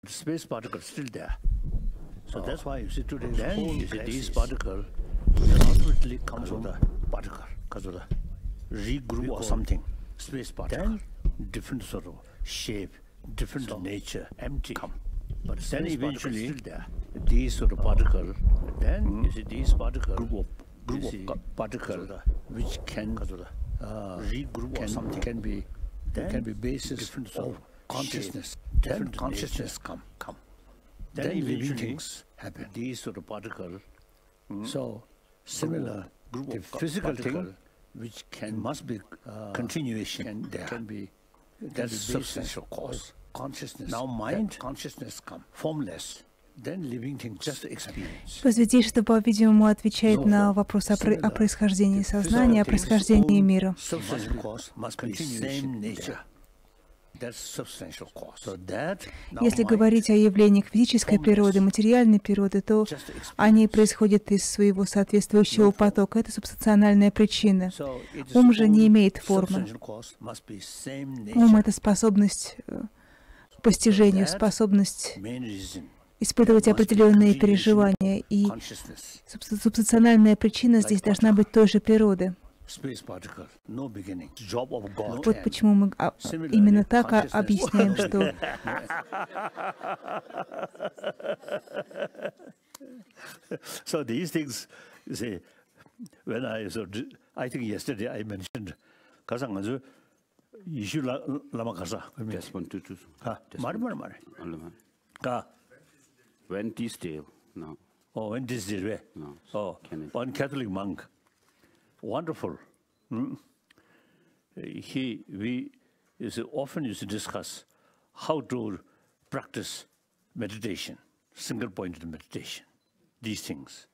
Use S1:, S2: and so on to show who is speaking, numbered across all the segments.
S1: space particle still there. So that's why you see today, then you see these particles ultimately comes from the particle, because of the regroup or something, space particle, then different sort of shape, different nature, empty come. But then eventually, these sort of particle, then you see these particle, group of particle, which can regroup or something, can be basis different sort of consciousness, different consciousness come. Then living things happen. These sort of particle, so similar group of physical thing, which must be continuation. There can be that's substantial cause. Consciousness. Now mind, consciousness come formless. Then living things just experience.
S2: Святейшество, по-видимому, отвечает на вопрос о происхождении сознания, о происхождении мира. Если говорить о явлениях физической природы, материальной природы, то они происходят из своего соответствующего потока. Это субстанциональная причина. Ум же не имеет формы. Ум — это способность к постижению, способность испытывать определенные переживания. И субстанциональная причина здесь должна быть той же природы. Вот почему мы именно так объясняем, что
S1: so these things, you see, when I think yesterday I mentioned, 가상가서 이슈 라마 가사. 말해. 가.
S3: When this day, no.
S1: Oh, when this day, where?
S3: No.
S1: Oh, one Catholic monk. Wonderful. We often used to discuss how to practice meditation, single-pointed meditation, these things,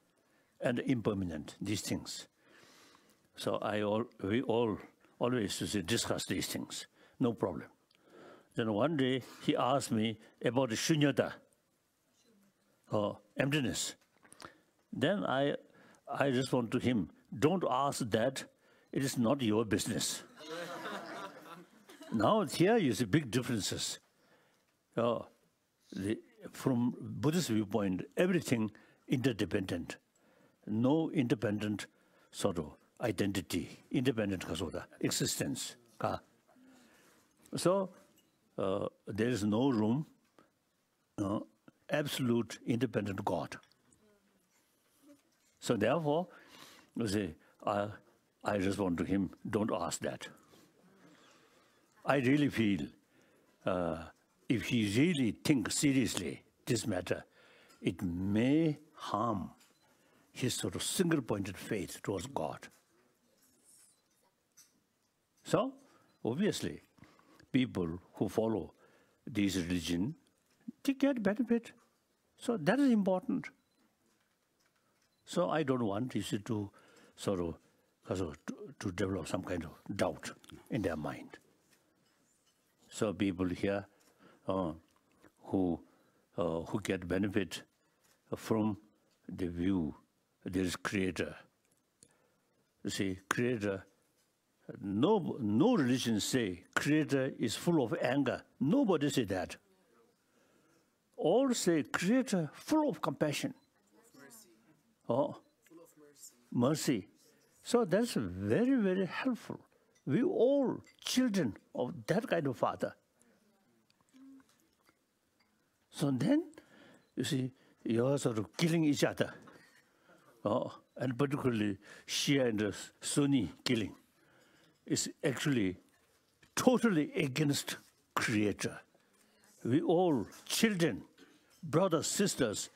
S1: and impermanent, these things. So we always used to discuss these things, no problem. Then one day he asked me about the shunyata, emptiness. Then I respond to him, don't ask that, it is not your business. Now here you see big differences. From Buddhist viewpoint, everything interdependent. No independent sort of identity, independent existence. So there is no room, absolute independent God. So therefore, you see, I respond to him, don't ask that. I really feel if he really thinks seriously this matter, it may harm his sort of single-pointed faith towards God. So, obviously, people who follow this religion, they get benefit. So that is important. So I don't want you to sort of to develop some kind of doubt in their mind. So people here who get benefit from the view there is Creator. You see, Creator. No religion say Creator is full of anger. Nobody say that. All say Creator full of compassion. Full of mercy. So that's very, very helpful. We all children of that kind of Father. So then, you see, you're sort of killing each other. And particularly Shia and Sunni killing is actually totally against Creator. We all children, brothers, sisters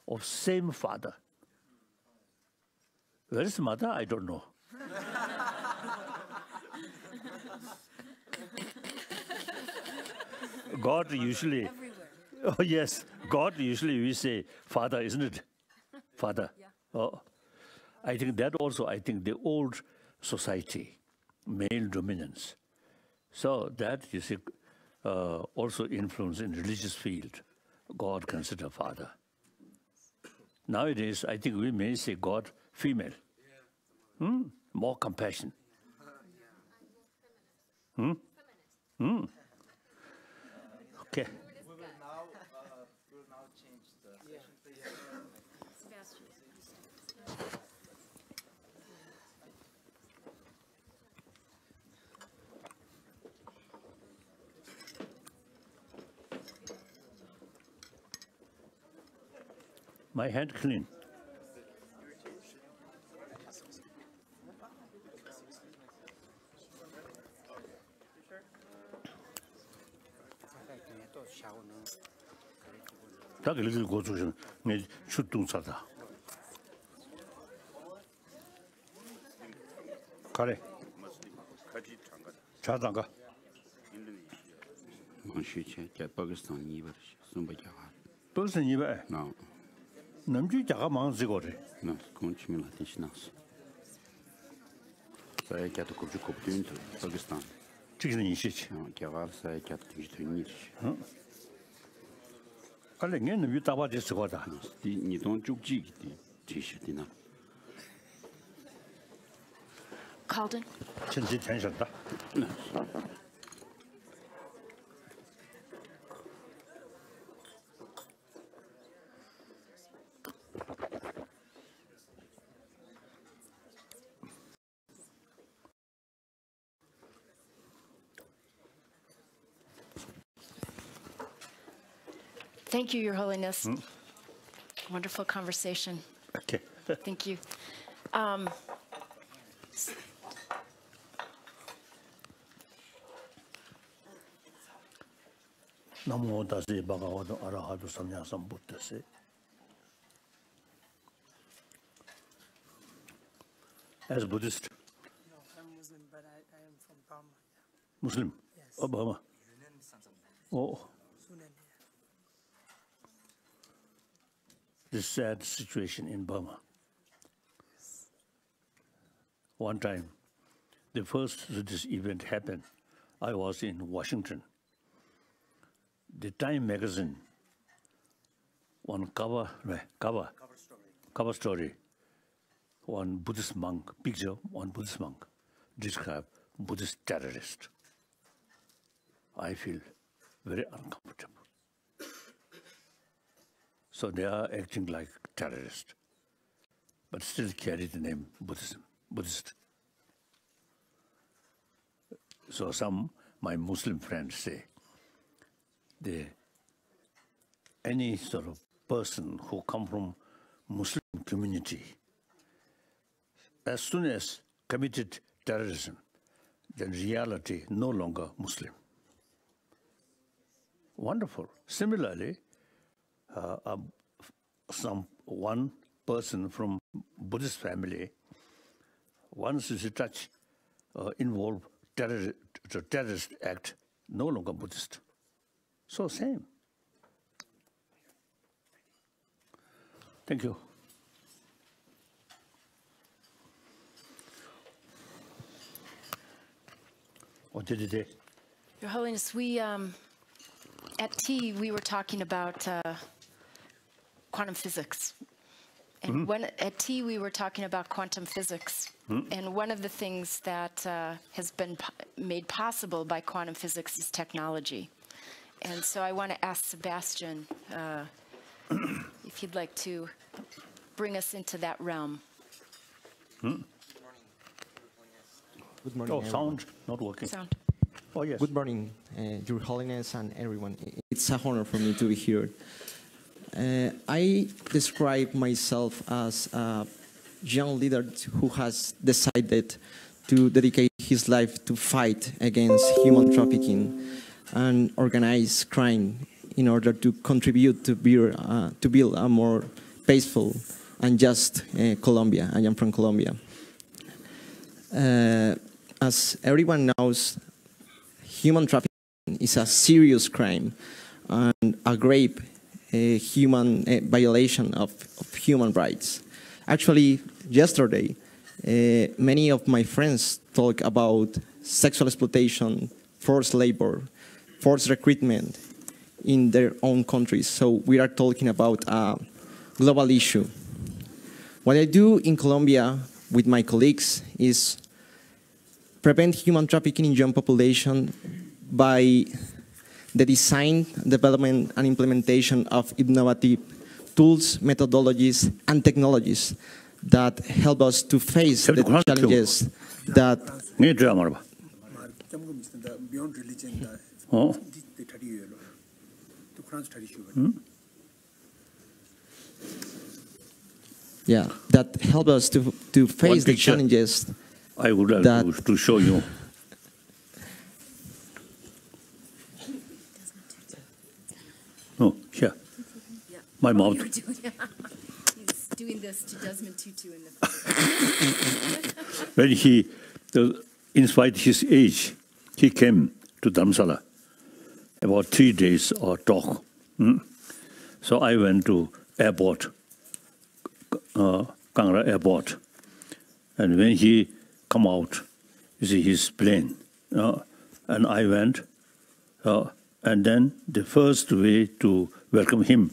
S1: of same Father. Where is mother? I don't know. God usually, oh yes, God usually we say Father, isn't it? Father.
S4: Yeah.
S1: Oh, I think that also, I think the old society, male dominance. So that, you see, also influence in religious field. God consider Father. Nowadays, I think we may say God female. More compassion. Okay.
S5: We will now
S1: My hand clean. 다 그렇게 고추는 내 출동사다. 가래. 자다가. 벌써 이봐. 남주 자가 망지거래.
S3: No, continue lá, tem chance. Sai que tu cobre muito, Paquistão.
S1: 지금 이시지.
S3: Que agora sai que tu tem muito.
S1: 알레 얘는 위 따바 됐을 거다.
S3: 니 돈 죽지 지시디나.
S4: Calden.
S1: 천지 텐션다.
S4: Thank you, Your Holiness. Wonderful conversation.
S1: Okay.
S4: Thank you.
S1: Namo tase bhagavato arahato samya sambuddhase. As Buddhist.
S5: No, I'm Muslim, but I am from Burma.
S1: Muslim.
S5: Yes.
S1: Oh, Burma. Oh. This sad situation in Burma. One time, the first this event happened, I was in Washington. The Time magazine, one cover story, one Buddhist monk, picture, one Buddhist monk, described Buddhist terrorist. I feel very uncomfortable. So they are acting like terrorists, but still carry the name Buddhist. So some, my Muslim friends say, any sort of person who come from Muslim community, as soon as committed terrorism, then reality no longer Muslim. Wonderful. Similarly, one person from Buddhist family, once is touch involve terrorist act, no longer Buddhist. So same. Thank you. What did you say?
S4: Your Holiness, we at tea we were talking about quantum physics, and at tea we were talking about quantum physics, and one of the things that has been made possible by quantum physics is technology, and so I want to ask Sebastian if he'd like to bring us into that realm.
S6: Good morning.
S1: Oh, sound not working.
S4: Sound.
S1: Oh, yes.
S6: Good morning, Your Holiness and everyone. It's a honor for me to be here. I describe myself as a young leader who has decided to dedicate his life to fight against human trafficking and organized crime in order to contribute to build a more peaceful and just Colombia. I am from Colombia. As everyone knows, human trafficking is a serious crime and a grave human violation of human rights. Actually, yesterday, many of my friends talk about sexual exploitation, forced labor, forced recruitment in their own countries. So we are talking about a global issue. What I do in Colombia with my colleagues is prevent human trafficking in young population by the design, development, and implementation of innovative tools, methodologies, and technologies that help us to face the challenges that...
S7: Beyond religion,
S6: Yeah, that help us to face the challenges.
S1: I would like to show you. No, here.
S4: Yeah.
S1: My mouth.
S4: He's doing this to Desmond Tutu in the photo.
S1: When he, in spite of his age, he came to Dharamsala about 3 days or talk. So I went to airport, Kangra airport, and when he come out, you see his plane, and I went, and then the first way to welcome him.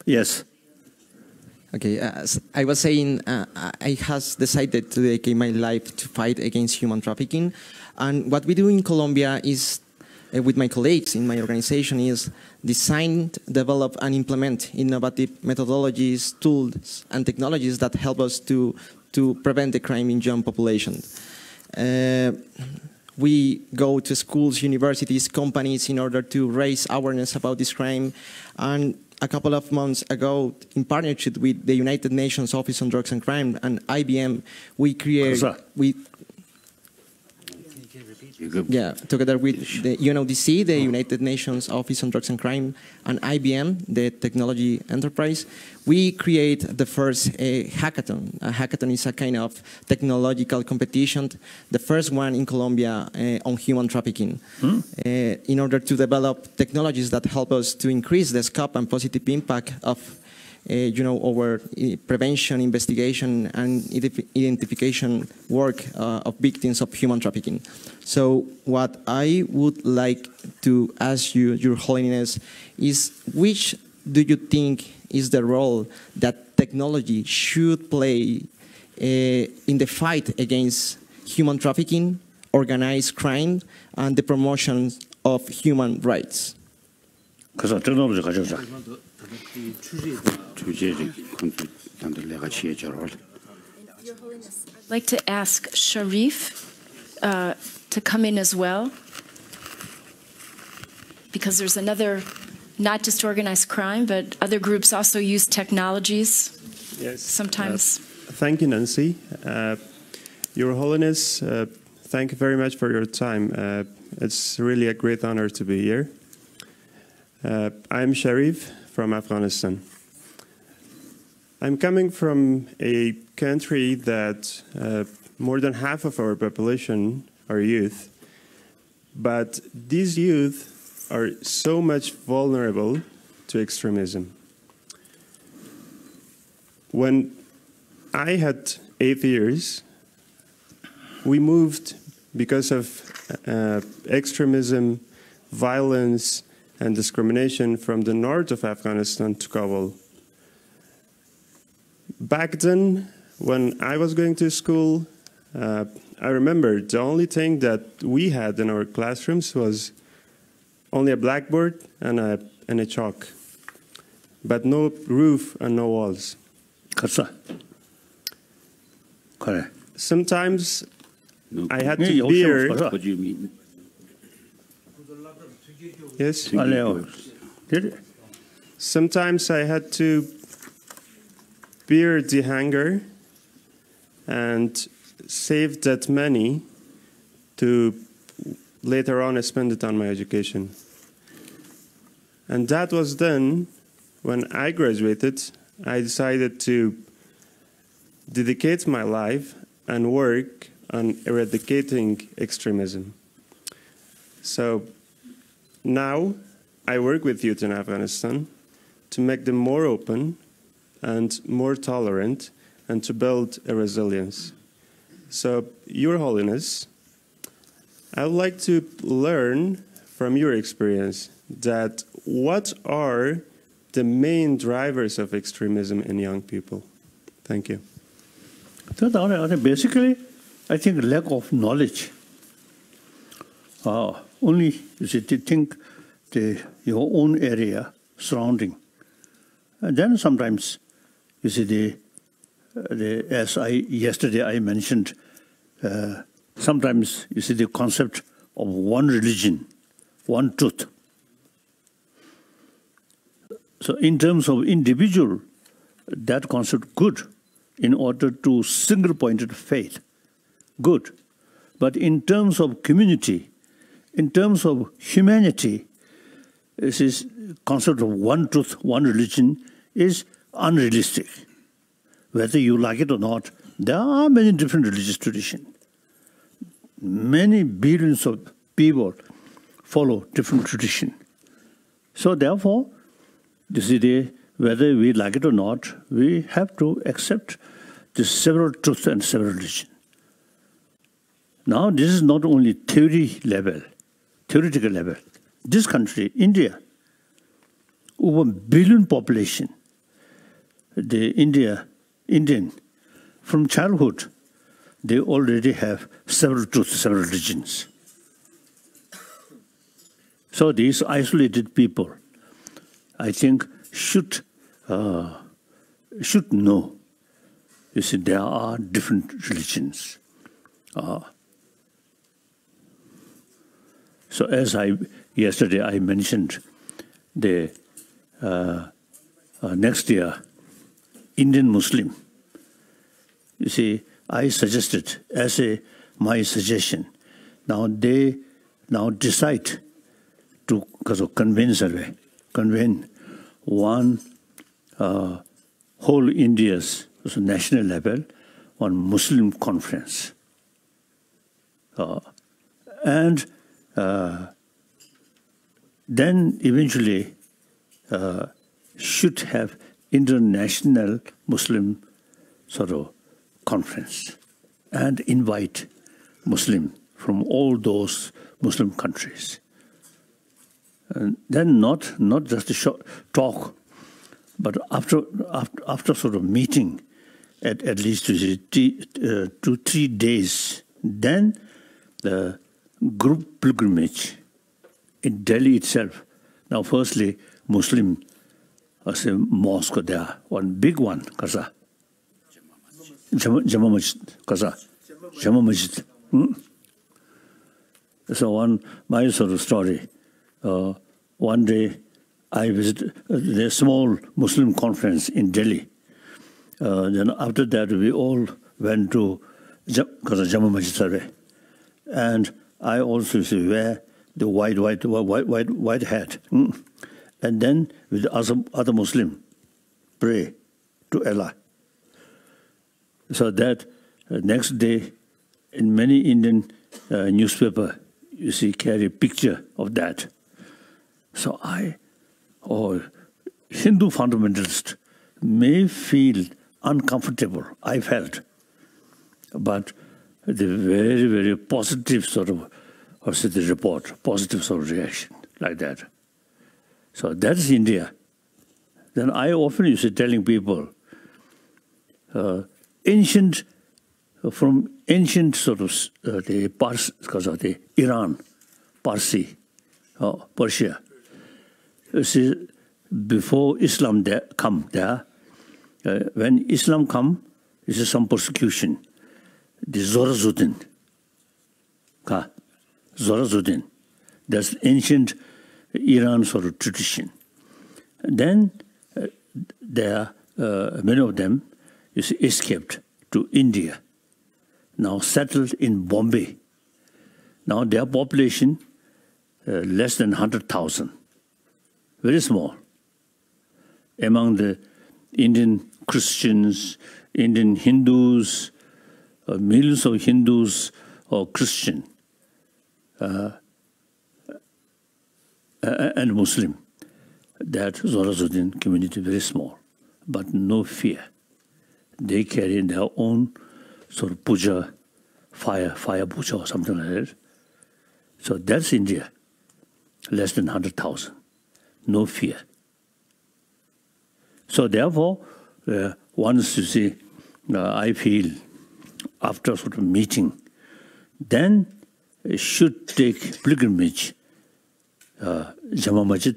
S1: Yes.
S6: Okay, as I was saying, I has decided to dedicate my life to fight against human trafficking, and what we do in Colombia is, with my colleagues in my organization, is design, develop, and implement innovative methodologies, tools, and technologies that help us to prevent the crime in young population. We go to schools, universities, companies in order to raise awareness about this crime. And a couple of months ago, in partnership with the United Nations Office on Drugs and Crime and IBM, we created... Yeah, together with the UNODC, the United Nations Office on Drugs and Crime, and IBM, the technology enterprise, we create the first hackathon. A hackathon is a kind of technological competition, the first one in Colombia on human trafficking, in order to develop technologies that help us to increase the scope and positive impact of our prevention, investigation, and identification work of victims of human trafficking. So what I would like to ask you, Your Holiness, is which do you think is the role that technology should play in the fight against human trafficking, organized crime, and the promotion of human rights?
S4: I'd like to ask Sharif to come in as well, because there's another, not just organized crime, but other groups also use technologies.
S8: Yes.
S4: Sometimes.
S8: Thank you, Nancy. Your Holiness, thank you very much for your time. It's really a great honor to be here. I'm Sharif from Afghanistan. I'm coming from a country that more than half of our population are youth, but these youth are so much vulnerable to extremism. When I had 8 years, we moved because of extremism, violence, and discrimination from the north of Afghanistan to Kabul. Back then, when I was going to school, I remember the only thing that we had in our classrooms was only a blackboard and a chalk, but no roof and no walls. Sometimes I had to bear...
S3: What do you mean?
S8: Yes? Sometimes I had to bear the hunger and save that money to later on spend it on my education. And that was done when I graduated. I decided to dedicate my life and work on eradicating extremism. So now I work with youth in Afghanistan to make them more open and more tolerant and to build a resilience. So, Your Holiness, I would like to learn from your experience that what are the main drivers of extremism in young people? Thank you.
S1: Basically, I think lack of knowledge. only, you see, to think your own area surrounding. And then sometimes, you see, as yesterday I mentioned, sometimes, you see, the concept of one religion, one truth. So in terms of individual, that concept good in order to single-pointed faith, good. But in terms of community, in terms of humanity, this concept of one truth, one religion is unrealistic. Whether you like it or not, there are many different religious traditions. Many billions of people follow different traditions. So therefore, you see, whether we like it or not, we have to accept the several truths and several religions. Now, this is not only theoretical level. This country, India, over 1 billion population, the Indian, from childhood, they already have several truths, several religions. So these isolated people, I think, should know. You see, there are different religions. So as yesterday I mentioned, the next year, Indian Muslim. You see, I suggested as my suggestion. Now they decide to convene one whole India's national level, one Muslim conference, and then eventually should have international Muslim sort of conference and invite Muslim from all those Muslim countries. And then not just a short talk, but after sort of meeting at least 2 to 3 days, then the group pilgrimage in Delhi itself. Now, firstly, Muslim as a mosque there, one big one, Kaza. Jama Masjid, Kaza. Jama Masjid. So my sort of story. One day I visited a small Muslim conference in Delhi. Then after that we all went to Jama Masjid Sarve. And I also wear the white hat. And then with other Muslim, pray to Allah. So that next day, in many Indian newspaper, you see, carry a picture of that. So Hindu fundamentalist may feel uncomfortable, I felt, but the very, very positive sort of, the report, positive sort of reaction, like that. So that's India. Then I often used to telling people, from ancient sort of the Pars, because of the Iran, Parsi, Persia. You see, before Islam come there, when Islam come, this is some persecution. The Zorazuddin, that's ancient Iran sort of tradition. Then there many of them escaped to India, now settled in Bombay. Now their population less than 100,000, very small. Among the Indian Christians, Indian Hindus, millions of Hindus or Christian and Muslim, that Zorazuddin community very small, but no fear. They carry their own sort of puja, fire puja or something like that. So that's India, less than 100,000, no fear. So therefore, once you see, I feel after sort of meeting, then should take pilgrimage, Jama Masjid,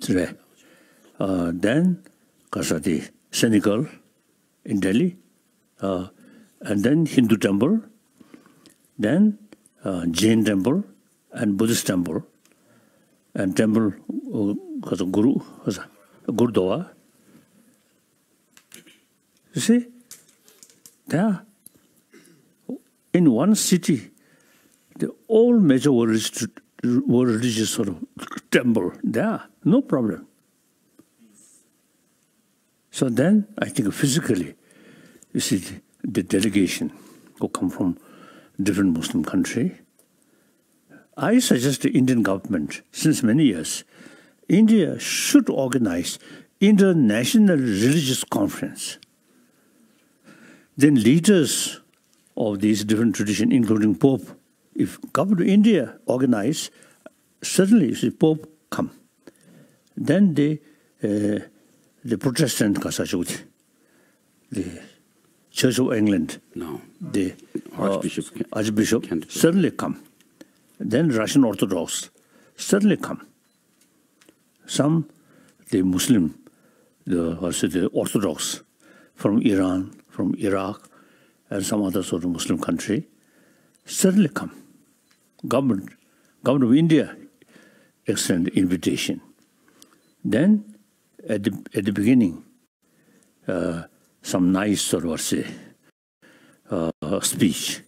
S1: then Kasati, Senegal, in Delhi, and then Hindu temple, then Jain temple, and Buddhist temple, and temple Guru, Gurdwara. You see, there, in one city, all major were religious sort of temple there, no problem. So then, I think physically, you see, the delegation who come from different Muslim country. I suggest the Indian government, since many years, India should organize international religious conference. Then leaders of these different traditions, including Pope, if government of India organize, certainly, you see, Pope come. Then the Protestant Kasachut, the Church of England,
S3: No.
S1: the
S3: Archbishop
S1: certainly come. Then Russian Orthodox certainly come. Some, the Muslim, the Orthodox from Iran, from Iraq, and some other sort of Muslim country, certainly come. Government of India extend invitation. Then, at the beginning, some nice sort of speech.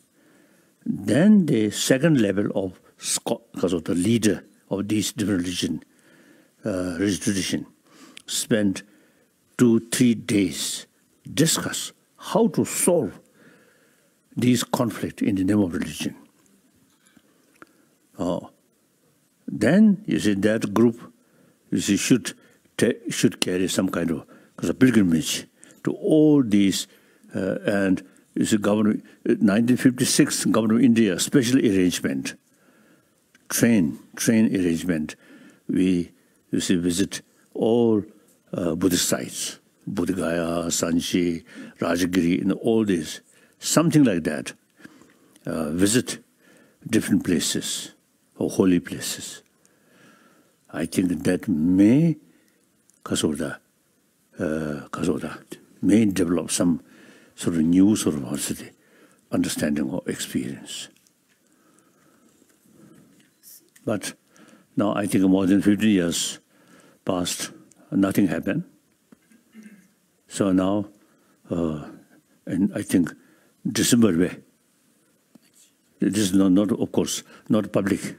S1: Then the second level of because of the leader of these different religious tradition, spent 2-3 days discuss how to solve these conflicts in the name of religion. Then you see that group, you see, should carry some kind of pilgrimage to all these, and you see, 1956 government of India special arrangement, train arrangement. We visit all Buddhist sites, Bodh Gaya, Sanchi, Rajagiri, and all these, something like that. Visit different places or holy places. I think that may may develop some sort of new sort of understanding or experience. But now I think more than 50 years passed, nothing happened. So now, and I think December way. This is not of course, not public.
S4: Is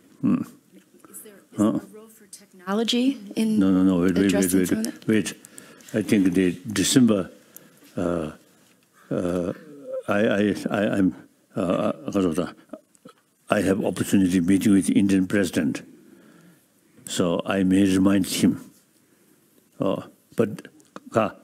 S4: there a role for technology in
S1: No. Wait. I think the December. I have opportunity meeting with the Indian president, so I may remind him. But Ka.